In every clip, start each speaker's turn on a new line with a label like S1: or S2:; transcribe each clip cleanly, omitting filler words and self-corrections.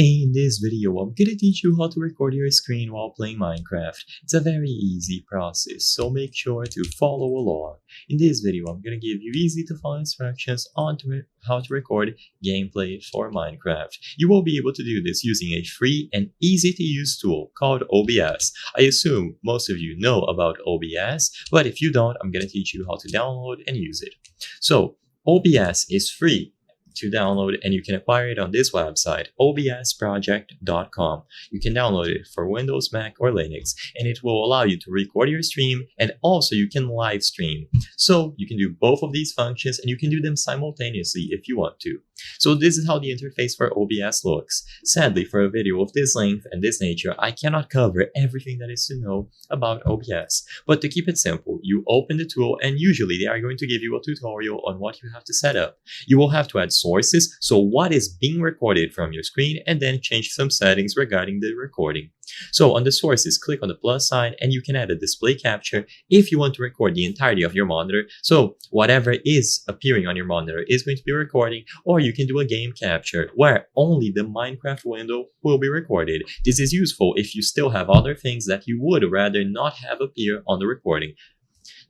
S1: In this video, I'm gonna teach you how to record your screen while playing Minecraft. It's a very easy process, so make sure to follow along. In this video, I'm gonna give you easy to follow instructions on how to record gameplay for Minecraft. You will be able to do this using a free and easy to use tool called OBS. I assume most of you know about OBS, but if you don't, I'm gonna teach you how to download and use it. So, OBS is free to download, and you can acquire it on this website, obsproject.com. You can download it for Windows, Mac, or Linux, and it will allow you to record your stream, and also you can live stream. So you can do both of these functions, and you can do them simultaneously if you want to. So this is how the interface for OBS looks. Sadly, for a video of this length and this nature, I cannot cover everything that is to know about OBS. But to keep it simple, you open the tool, and usually they are going to give you a tutorial on what you have to set up. You will have to add sources, so what is being recorded from your screen, and then change some settings regarding the recording. So on the sources, click on the plus sign, and you can add a display capture if you want to record the entirety of your monitor. So whatever is appearing on your monitor is going to be recording, or you can do a game capture where only the Minecraft window will be recorded. This is useful if you still have other things that you would rather not have appear on the recording.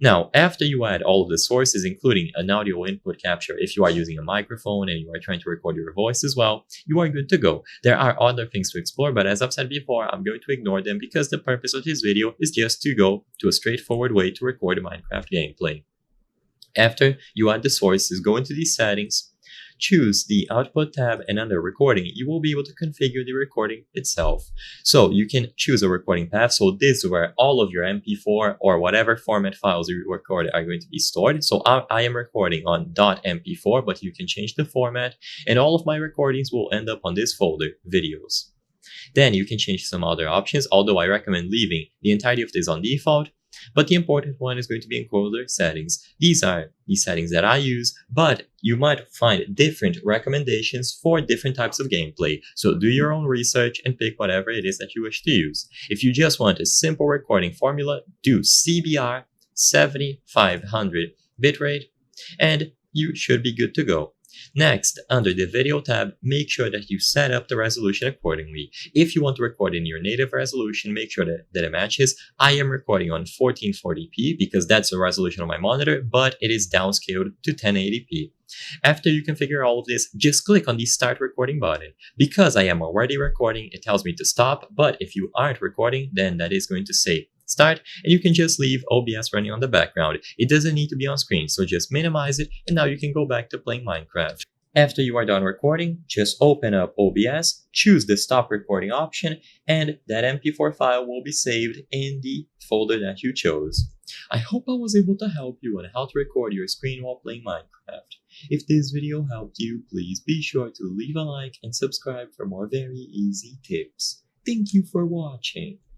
S1: Now, after you add all of the sources, including an audio input capture if you are using a microphone and you are trying to record your voice as well, you are good to go. There are other things to explore, but as I've said before, I'm going to ignore them because the purpose of this video is just to go to a straightforward way to record Minecraft gameplay. After you add the sources, go into these settings, choose the output tab, and under recording, you will be able to configure the recording itself. So you can choose a recording path. So this is where all of your MP4 or whatever format files you record are going to be stored. So I am recording on .mp4, but you can change the format, and all of my recordings will end up on this folder, videos. Then you can change some other options, although I recommend leaving the entirety of this on default. But the important one is going to be encoder settings. These are the settings that I use, but you might find different recommendations for different types of gameplay. So do your own research and pick whatever it is that you wish to use. If you just want a simple recording formula, do CBR 7500 bitrate, and you should be good to go. Next, under the video tab, make sure that you set up the resolution accordingly. If you want to record in your native resolution, make sure that it matches. I am recording on 1440p because that's the resolution on my monitor, but it is downscaled to 1080p. After you configure all of this, just click on the Start Recording button. Because I am already recording, it tells me to stop, but if you aren't recording, then that is going to say start, and you can just leave OBS running on the background. It doesn't need to be on screen, so just minimize it, and now you can go back to playing Minecraft. After you are done recording, just open up OBS, choose the stop recording option, and that MP4 file will be saved in the folder that you chose. I hope I was able to help you on how to record your screen while playing Minecraft. If this video helped you, please be sure to leave a like and subscribe for more very easy tips. Thank you for watching.